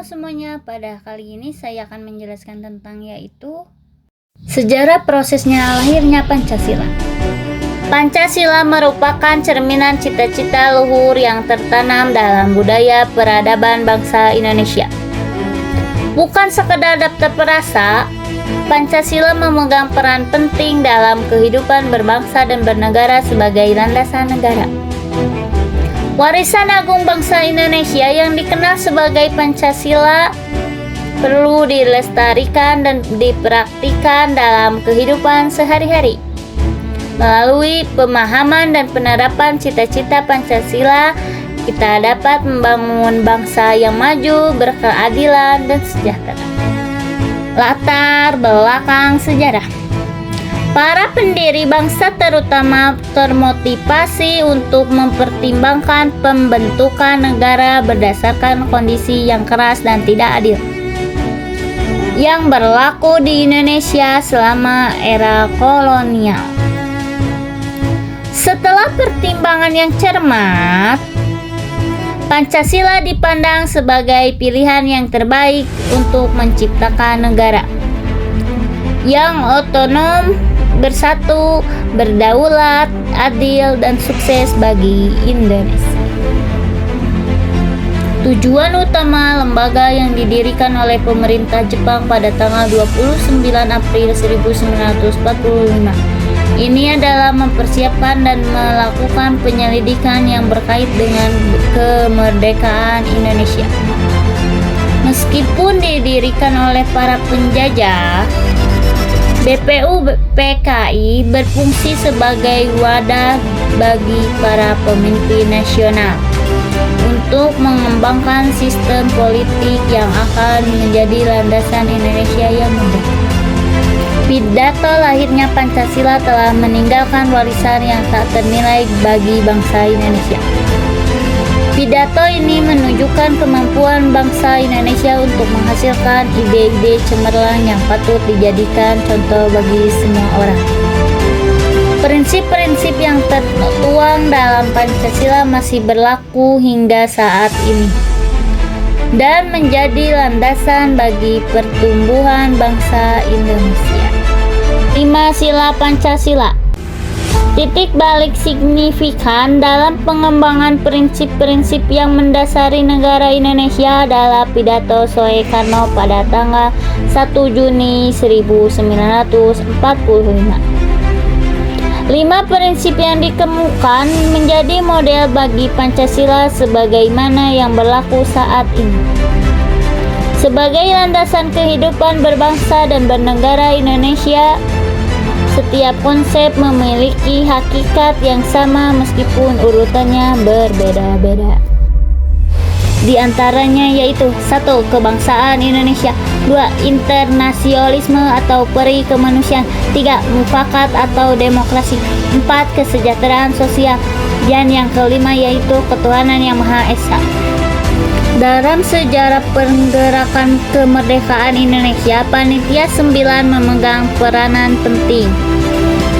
Halo semuanya, pada kali ini saya akan menjelaskan tentang yaitu sejarah prosesnya lahirnya Pancasila. Pancasila merupakan cerminan cita-cita luhur yang tertanam dalam budaya peradaban bangsa Indonesia. Bukan sekedar daftar perasa, Pancasila memegang peran penting dalam kehidupan berbangsa dan bernegara sebagai landasan negara. Warisan agung bangsa Indonesia yang dikenal sebagai Pancasila perlu dilestarikan dan dipraktikkan dalam kehidupan sehari-hari. Melalui pemahaman dan penerapan cita-cita Pancasila, kita dapat membangun bangsa yang maju, berkeadilan, dan sejahtera. Latar belakang sejarah. Para pendiri bangsa terutama termotivasi untuk mempertimbangkan pembentukan negara berdasarkan kondisi yang keras dan tidak adil yang berlaku di Indonesia selama era kolonial. Setelah pertimbangan yang cermat, Pancasila dipandang sebagai pilihan yang terbaik untuk menciptakan negara yang otonom, bersatu, berdaulat, adil, dan sukses bagi Indonesia. Tujuan utama lembaga yang didirikan oleh pemerintah Jepang pada tanggal 29 April 1945 ini adalah mempersiapkan dan melakukan penyelidikan yang berkait dengan kemerdekaan Indonesia. Meskipun didirikan oleh para penjajah, BPUPKI berfungsi sebagai wadah bagi para pemimpin nasional untuk mengembangkan sistem politik yang akan menjadi landasan Indonesia yang merdeka. Pidato lahirnya Pancasila telah meninggalkan warisan yang tak ternilai bagi bangsa Indonesia. Pidato ini menunjukkan kemampuan bangsa Indonesia untuk menghasilkan ide-ide cemerlang yang patut dijadikan contoh bagi semua orang. Prinsip-prinsip yang tertuang dalam Pancasila masih berlaku hingga saat ini dan menjadi landasan bagi pertumbuhan bangsa Indonesia. 5 Sila Pancasila. Titik balik signifikan dalam pengembangan prinsip-prinsip yang mendasari negara Indonesia adalah pidato Soekarno pada tanggal 1 Juni 1945. 5 prinsip yang dikemukakan menjadi model bagi Pancasila sebagaimana yang berlaku saat ini. Sebagai landasan kehidupan berbangsa dan bernegara Indonesia, setiap konsep memiliki hakikat yang sama meskipun urutannya berbeda-beda. Di antaranya yaitu 1. Kebangsaan Indonesia, 2. Internasionalisme atau peri kemanusiaan, 3. Mufakat atau demokrasi, 4. Kesejahteraan sosial, dan yang kelima yaitu ketuhanan yang Maha Esa. Dalam sejarah pergerakan kemerdekaan Indonesia, Panitia 9 memegang peranan penting,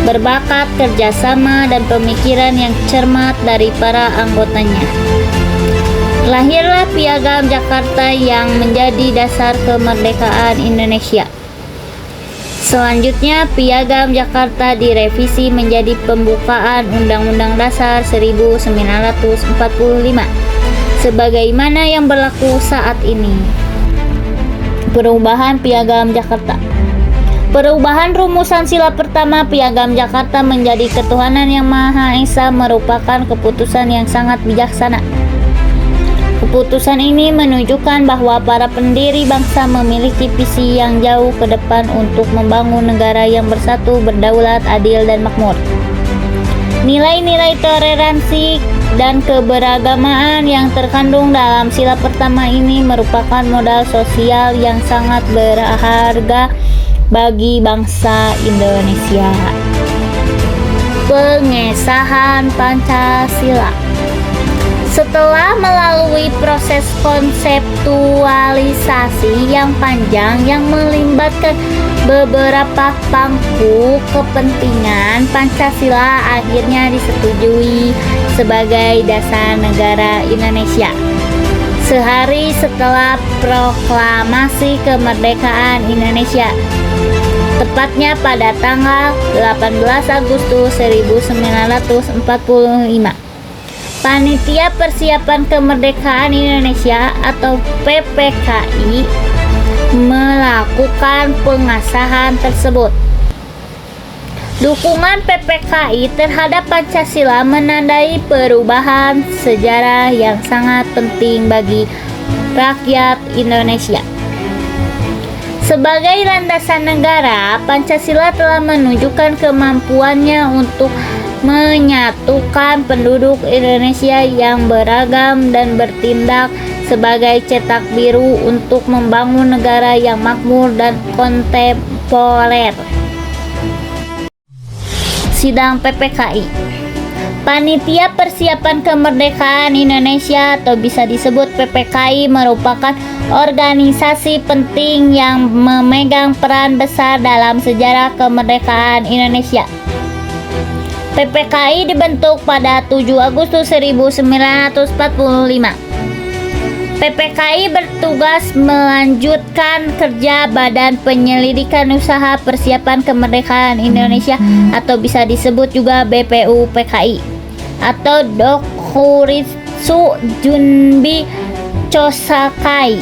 berbakat kerjasama dan pemikiran yang cermat dari para anggotanya. Lahirlah Piagam Jakarta yang menjadi dasar kemerdekaan Indonesia. Selanjutnya, Piagam Jakarta direvisi menjadi pembukaan Undang-Undang Dasar 1945 sebagaimana yang berlaku saat ini. Perubahan Piagam Jakarta. Perubahan rumusan sila pertama Piagam Jakarta menjadi ketuhanan yang Maha Esa merupakan keputusan yang sangat bijaksana. Keputusan ini menunjukkan bahwa para pendiri bangsa memiliki visi yang jauh ke depan untuk membangun negara yang bersatu, berdaulat, adil, dan makmur. Nilai-nilai toleransi dan keberagamaan yang terkandung dalam sila pertama ini merupakan modal sosial yang sangat berharga bagi bangsa Indonesia. Pengesahan Pancasila. Setelah melalui proses konseptualisasi yang panjang yang melibatkan beberapa pangku kepentingan, Pancasila akhirnya disetujui sebagai dasar negara Indonesia. sehari setelah proklamasi kemerdekaan Indonesia, tepatnya pada tanggal 18 Agustus 1945. Panitia Persiapan Kemerdekaan Indonesia atau PPKI melakukan pengesahan tersebut. Dukungan PPKI terhadap Pancasila menandai perubahan sejarah yang sangat penting bagi rakyat Indonesia. Sebagai landasan negara, Pancasila telah menunjukkan kemampuannya untuk menyatukan penduduk Indonesia yang beragam dan bertindak sebagai cetak biru untuk membangun negara yang makmur dan kontemporer. Sidang PPKI. Panitia Persiapan Kemerdekaan Indonesia atau bisa disebut PPKI merupakan organisasi penting yang memegang peran besar dalam sejarah kemerdekaan Indonesia. PPKI dibentuk pada 7 Agustus 1945. PPKI bertugas melanjutkan kerja Badan Penyelidikan Usaha Persiapan Kemerdekaan Indonesia atau bisa disebut juga BPUPKI atau Dokuritsu Junbi Chosakai.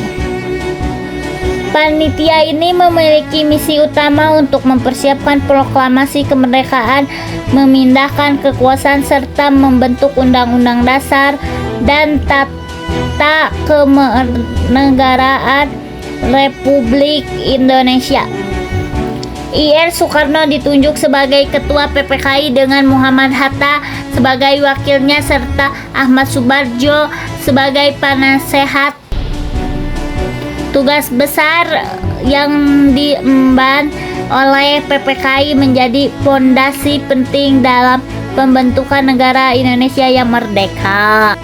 Panitia ini memiliki misi utama untuk mempersiapkan proklamasi kemerdekaan, memindahkan kekuasaan serta membentuk undang-undang dasar dan tata kenegaraan Republik Indonesia. Ir Soekarno ditunjuk sebagai ketua PPKI dengan Muhammad Hatta sebagai wakilnya serta Ahmad Subarjo sebagai penasehat. Tugas besar yang diemban oleh PPKI menjadi fondasi penting dalam pembentukan negara Indonesia yang merdeka.